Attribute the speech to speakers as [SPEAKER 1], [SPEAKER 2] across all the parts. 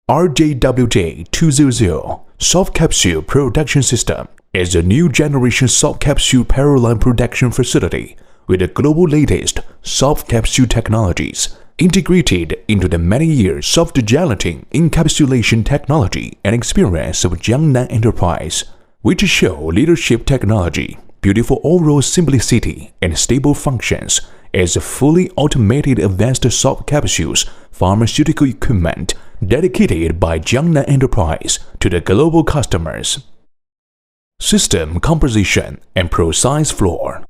[SPEAKER 1] RJWJ-200 Soft Capsule Production System is a new generation soft capsule parallel production facility with the global latest soft capsule technologies integrated into the many years soft gelatin encapsulation technology and experience of Jiangnan Enterprise, which show leadership technology, beautiful overall simplicity, and stable functions as a fully automated advanced soft capsules pharmaceutical equipment dedicated by Jiangnan Enterprise to the global customers. System composition and process floor.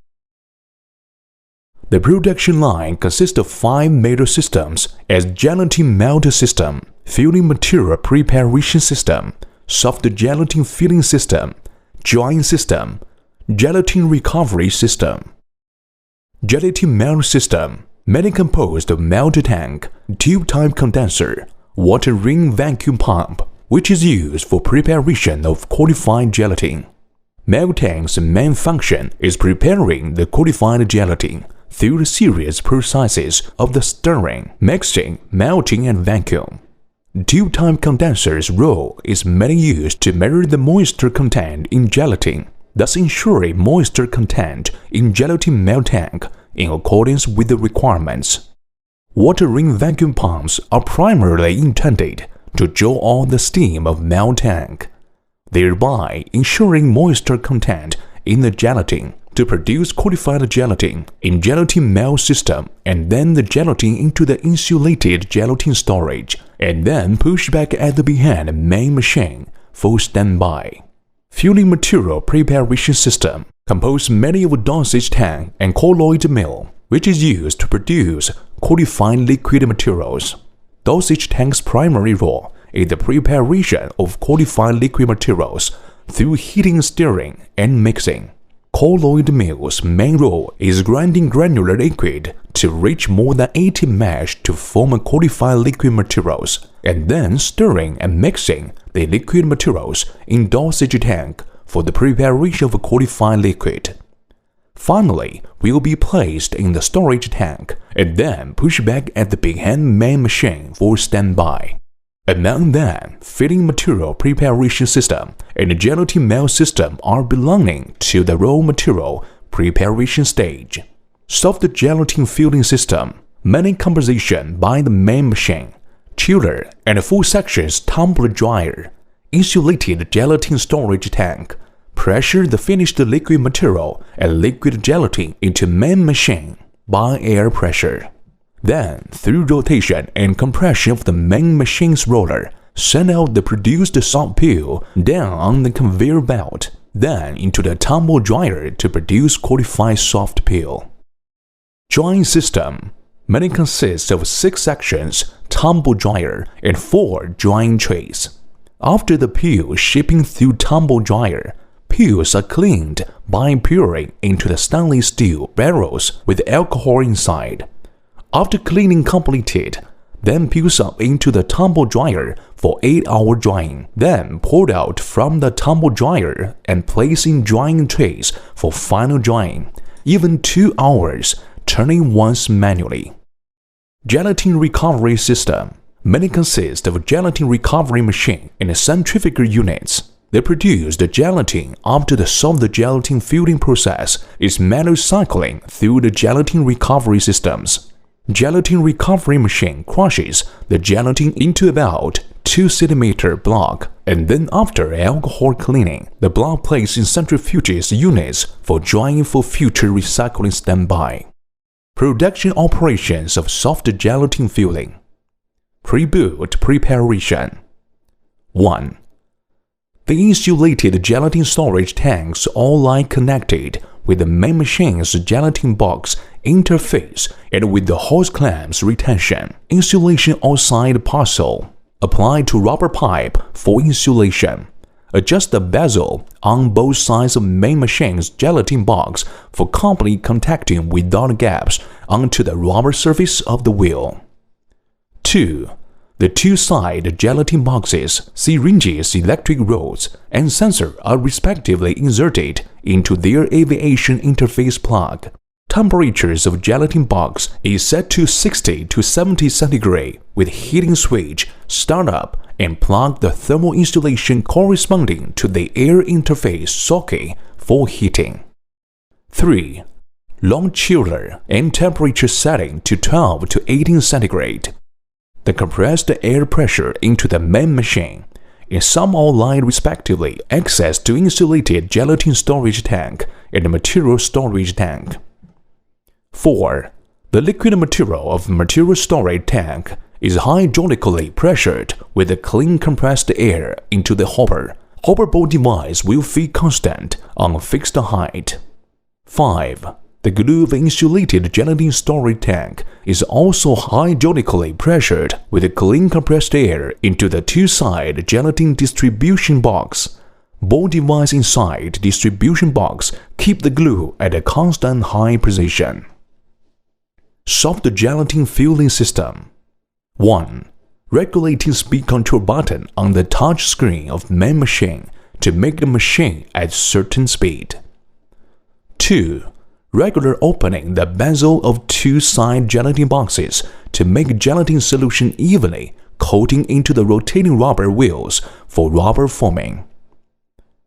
[SPEAKER 1] The production line consists of 5 major systems as gelatin melt system, filling material preparation system, soft gelatin filling system, drying system, gelatin recovery system. Gelatin melt system, mainly composed of melt tank, tube-type condenser, water ring vacuum pump, which is used for preparation of qualified gelatin. Melt tank's main function is preparing the qualified gelatin through the serious processes of the stirring, mixing, melting, and vacuum. Tube-type condenser's role is mainly used to measure the moisture content in gelatin, thus ensuring moisture content in gelatin melt tank in accordance with the requirements. Water ring vacuum pumps are primarily intended to draw out the steam of melt tank, thereby ensuring moisture content in the gelatin to produce qualified gelatin in gelatin melt system, and then the gelatin into the insulated gelatin storage, and then push back at the behind main machine for standby. Filling material preparation system compose mainly of dosage tank and colloid mill, which is used to produce qualified liquid materials. Dosage tank's primary role is the preparation of qualified liquid materials through heating, stirring, and mixing. Colloid mill's main role is grinding granular liquid to reach more than 80 mesh to form qualified liquid materials, and then stirring and mixing the liquid materials in dosage tank for the preparation of a qualified liquid. Finally, will be placed in the storage tank and then pushed back at the behind main machine for standby. Among them, filling material preparation system and the gelatin melt system are belonging to the raw material preparation stage. Soft gelatin filling system, mainly composition by the main machine, chiller, and full sections tumbler dryer, insulated gelatin storage tank, pressure the finished liquid material and liquid gelatin into main machine by air pressure. Then, through rotation and compression of the main machine's roller, send out the produced soft peel down on the conveyor belt, then into the tumble dryer to produce qualified soft peel. Drying system mainly consists of 6 sections, tumble dryer, and 4 drying trays. After the peel shipping through tumble dryer, peels are cleaned by pouring into the stainless steel barrels with alcohol inside. After cleaning completed, then peels up into the tumble dryer for 8-hour drying, then poured out from the tumble dryer and placed in drying trays for final drying, even 2 hours, turning once manually. Gelatin recovery system mainly consists of a gelatin recovery machine and centrifugal units. They produce the gelatin after the soft gelatin filling process is manual cycling through the gelatin recovery systems. Gelatin recovery machine crushes the gelatin into about 2 cm block, and then after alcohol cleaning, the block placed in centrifuges units for drying for future recycling standby. Production operations of soft gelatin filling. Pre-boot preparation. 1. The insulated gelatin storage tanks all lie connected with the main machine's gelatin box interface and with the hose clamps retention, insulation outside parcel. Apply to rubber pipe for insulation. Adjust the bezel on both sides of main machine's gelatin box for complete contacting without gaps onto the rubber surface of the wheel. 2. The 2-side gelatin boxes, syringes, electric rods, and sensor are respectively inserted into their aviation interface plug. Temperatures of gelatin box is set to 60 to 70 centigrade with heating switch, startup, and plug the thermal insulation corresponding to the air interface socket for heating. 3. Long chiller and temperature setting to 12 to 18 centigrade. The compressed air pressure into the main machine and some or line respectively access to insulated gelatin storage tank and material storage tank. 4. The liquid material of material storage tank is hydraulically pressured with a clean compressed air into the hopper. Hopper ball device will feed constant on a fixed height. 5. The glue of insulated gelatin storage tank is also hydraulically pressured with a clean compressed air into the two-side gelatin distribution box. Ball device inside distribution box keep the glue at a constant high position. Soft gelatin filling system. 1. Regulating speed control button on the touch screen of main machine to make the machine at certain speed. 2. Regular opening the bezel of two side gelatin boxes to make gelatin solution evenly coating into the rotating rubber wheels for rubber foaming.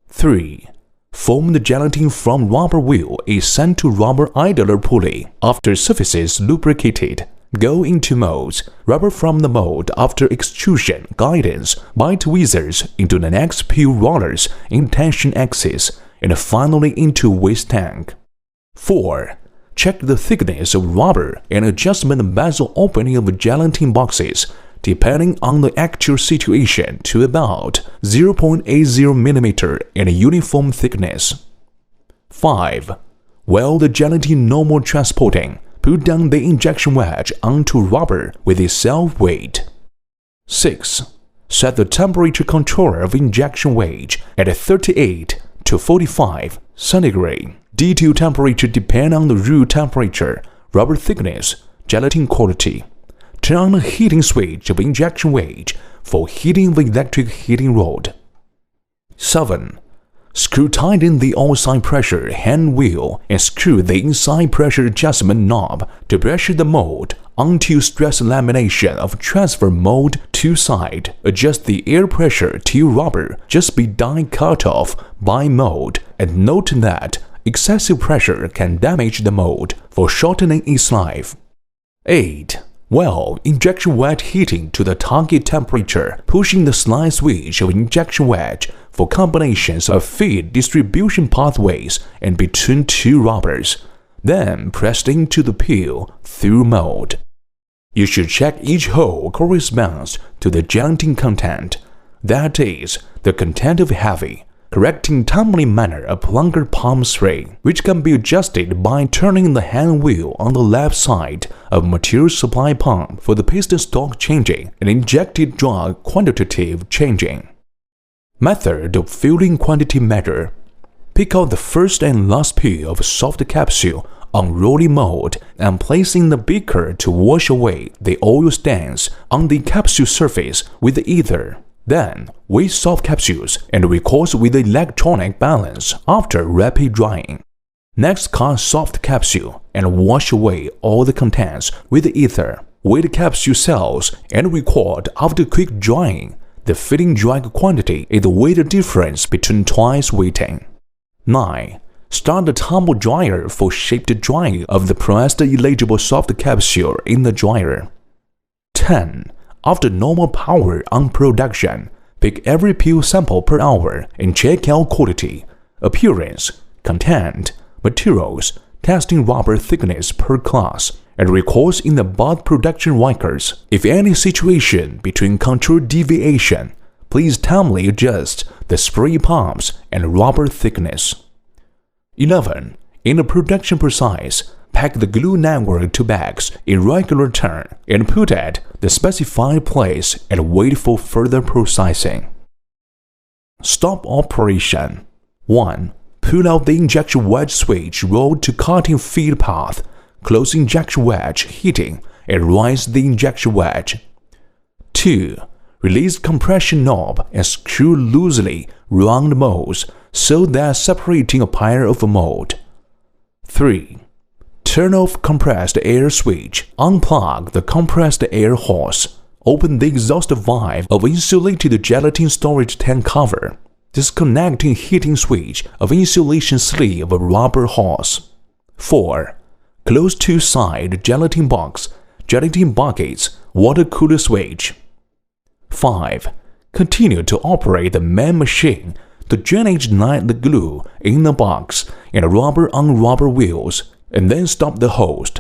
[SPEAKER 1] 3. Foamed gelatin from rubber wheel is sent to rubber idler pulley after surfaces lubricated. Go into molds. Rubber from the mold after extrusion guidance by tweezers into the next peel rollers in tension axis and finally into waste tank. 4. Check the thickness of rubber and adjustment bezel opening of gelatin boxes depending on the actual situation to about 0.80 mm in a uniform thickness. 5. While the gelatin normal transporting, put down the injection wedge onto rubber with its self-weight. 6. Set the temperature controller of injection wedge at 38 to 45 centigrade. Detail temperature depend on the root temperature, rubber thickness, gelatin quality. Turn on the heating switch of injection wedge for heating the electric heating rod. 7. Screw tighten the outside pressure hand wheel and screw the inside pressure adjustment knob to pressure the mold onto stress lamination of transfer mold two side. Adjust the air pressure till rubber just be die cut off by mold and note that excessive pressure can damage the mold for shortening its life. 8. Well, injection wedge heating to the target temperature, pushing the slide switch of injection wedge for combinations of feed distribution pathways and between two rubbers, then pressed into the peel through mold. You should check each hole corresponds to the gelatin content, that is, the content of heavy, correcting timely manner of plunger palm spray, which can be adjusted by turning the hand wheel on the left side of material supply pump for the piston stock changing and injected drug quantitative changing. Method of filling quantity measure. Pick out the first and last peel of soft capsule on rolling mold and place in the beaker to wash away the oil stains on the capsule surface with the ether. Then, weigh soft capsules and record with the electronic balance after rapid drying. Next, cut soft capsule and wash away all the contents with the ether. Weigh the capsule cells and record after quick drying. The filling drag quantity is the weight difference between twice weighting. 9. Start the tumble dryer for shaped drying of the pressed eligible soft capsule in the dryer. 10. After normal power on production, pick every peel sample per hour and check out quality, appearance, content, materials, testing rubber thickness per class, and records in the bath production records. If any situation between control deviation, please timely adjust the spray pumps and rubber thickness. 11. In the production process, pack the glue network to bags in regular turn and put at the specified place and wait for further processing. Stop operation. 1. Pull out the injection wedge switch rolled to cutting feed path, close injection wedge heating, and raise the injection wedge. 2. Release compression knob and screw loosely round molds so that separating a pile of mold. 3. Turn off compressed air switch. Unplug the compressed air hose. Open the exhaust valve of insulated gelatin storage tank cover. Disconnecting heating switch of insulation sleeve of rubber hose. 4. Close two-side gelatin box, gelatin buckets, water cooler switch. 5. Continue to operate the main machine to gently ignite the glue in the box and rubber on rubber wheels, and then stop the hose.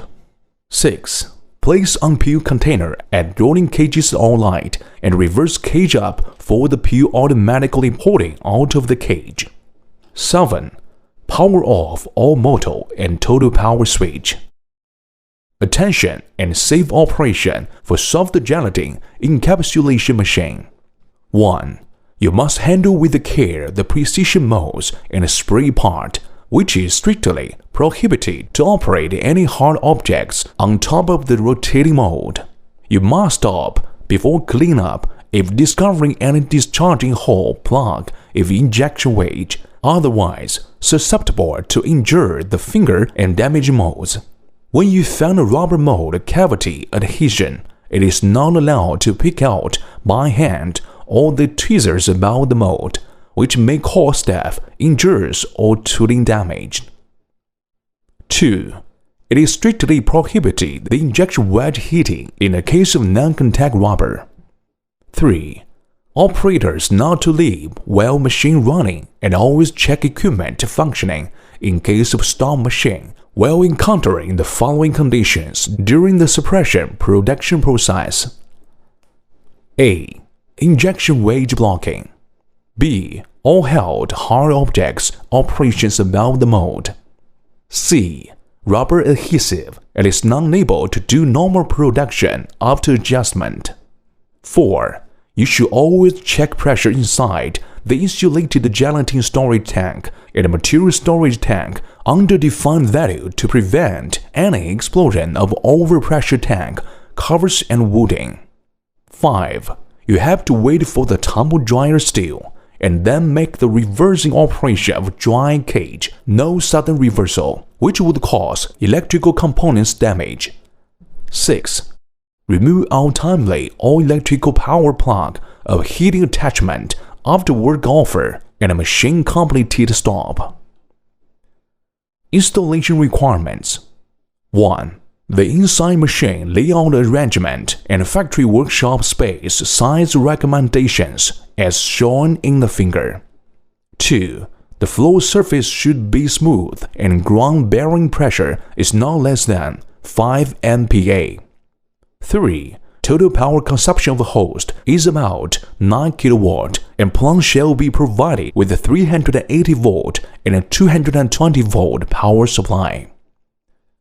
[SPEAKER 1] 6. Place unpeeled container at rolling cages all light and reverse cage up for the peel automatically pouring out of the cage. 7. Power off all motor and total power switch. Attention and safe operation for soft gelatin encapsulation machine. 1. You must handle with care the precision molds and spray part, which is strictly prohibited to operate any hard objects on top of the rotating mold. You must stop before cleanup if discovering any discharging hole plug if injection wedge, otherwise susceptible to injure the finger and damage molds. When you found a rubber mold cavity adhesion, it is not allowed to pick out by hand all the tweezers about the mold, which may cause staph, injuries, or tooling damage. 2. It is strictly prohibited the injection wedge heating in the case of non-contact rubber. 3. Operators not to leave while machine running and always check equipment functioning in case of stop machine while encountering the following conditions during the suppression production process. A. Injection wedge blocking. B. All held hard objects operations about the mold. C. Rubber adhesive and is not able to do normal production after adjustment. 4. You should always check pressure inside the insulated gelatin storage tank and material storage tank under defined value to prevent any explosion of overpressure tank covers and wooding. 5. You have to wait for the tumble dryer still, and then make the reversing operation of dry cage, no sudden reversal, which would cause electrical components damage. 6. Remove untimely all electrical power plug of heating attachment after work offer and a machine completed stop. Installation requirements. 1. The inside machine layout arrangement and factory workshop space size recommendations as shown in the figure. 2. The floor surface should be smooth and ground bearing pressure is not less than 5 MPa. 3. Total power consumption of the host is about 9 kW and plant shall be provided with a 380 volt and a 220 volt power supply.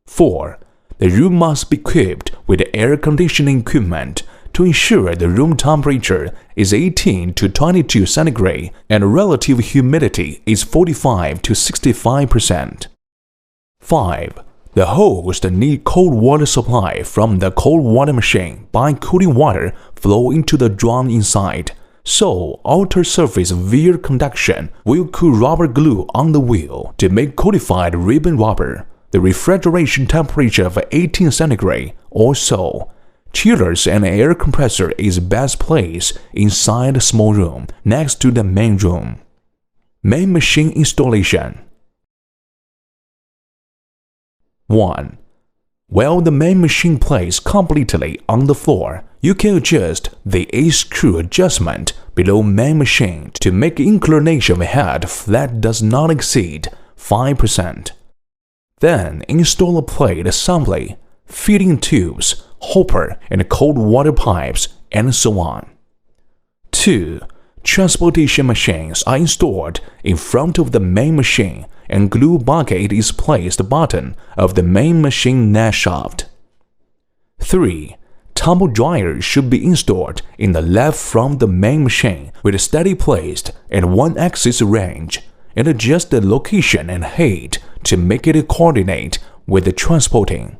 [SPEAKER 1] 4. The room must be equipped with air conditioning equipment to ensure the room temperature is 18 to 22 centigrade and relative humidity is 45 to 65%. 5. The host need cold water supply from the cold water machine by cooling water flow into the drum inside, so outer surface via conduction will cool rubber glue on the wheel to make codified ribbon rubber. The refrigeration temperature of 18 centigrade or so. Chillers and air compressor is best placed inside the small room next to the main room. Main machine installation. 1. While the main machine plays completely on the floor, you can adjust the A-screw adjustment below main machine to make inclination of head that does not exceed 5%. Then install a plate assembly, feeding tubes, hopper and cold water pipes, and so on. 2. Transportation machines are installed in front of the main machine and glue bucket is placed at the bottom of the main machine net shaft. 3. Tumble dryer should be installed in the left from the main machine with steady placed and one axis range, and adjust the location and height to make it coordinate with the transporting.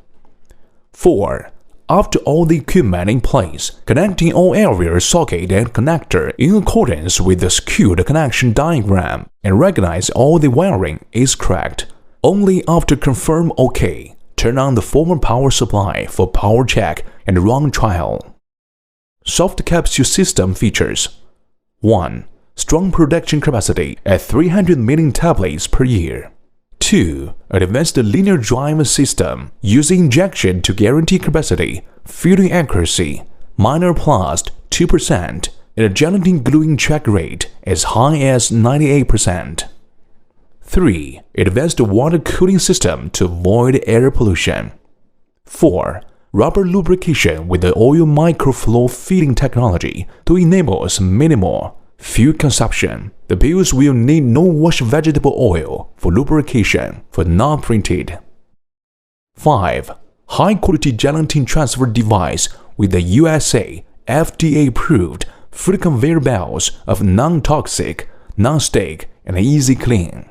[SPEAKER 1] 4. After all the equipment in place, connecting all area socket and connector in accordance with the skewed connection diagram and recognize all the wiring is correct. Only after confirm OK, turn on the former power supply for power check and run trial. Soft capsule system features 1. Strong production capacity at 300 million tablets per year. 2. Advanced linear drive system using injection to guarantee capacity, filling accuracy, minor plus 2%, and a gelatin gluing check rate as high as 98%. 3. Advanced water cooling system to avoid air pollution. 4. Rubber lubrication with the oil microflow feeding technology to enable minimal fuel consumption. The pills will need no-wash vegetable oil for lubrication for non-printed. 5. High-quality gelatin transfer device with the USA FDA-approved food conveyor belts of non-toxic, non-stick, and easy clean.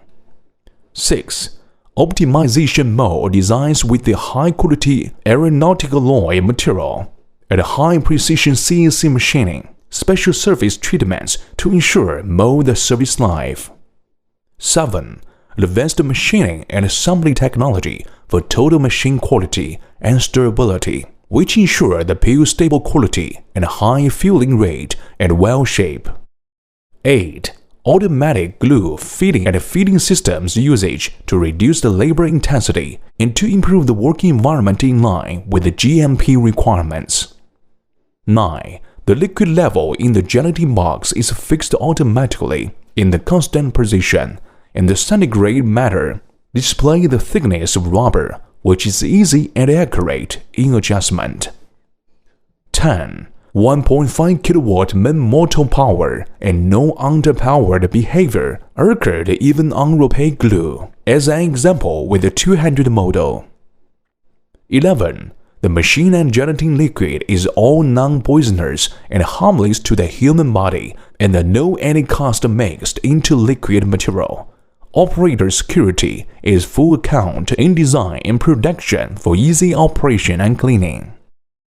[SPEAKER 1] 6. Optimization mold designs with the high-quality aeronautical alloy material and high-precision CNC machining, special surface treatments to ensure mold service life. 7. Advanced machining and assembly technology for total machine quality and durability, which ensure the pill stable quality and high filling rate and well shape. 8. Automatic glue feeding and feeding systems usage to reduce the labor intensity and to improve the working environment in line with the GMP requirements. 9. The liquid level in the gelatin box is fixed automatically in the constant position, and the centigrade matter display the thickness of rubber, which is easy and accurate in adjustment. 10. 1.5 kilowatt min motor power and no underpowered behavior occurred even on opaque glue, as an example with the 200 model. 11. The machine and gelatin liquid is all non-poisonous and harmless to the human body and no any cost mixed into liquid material. Operator security is full account in design and production for easy operation and cleaning.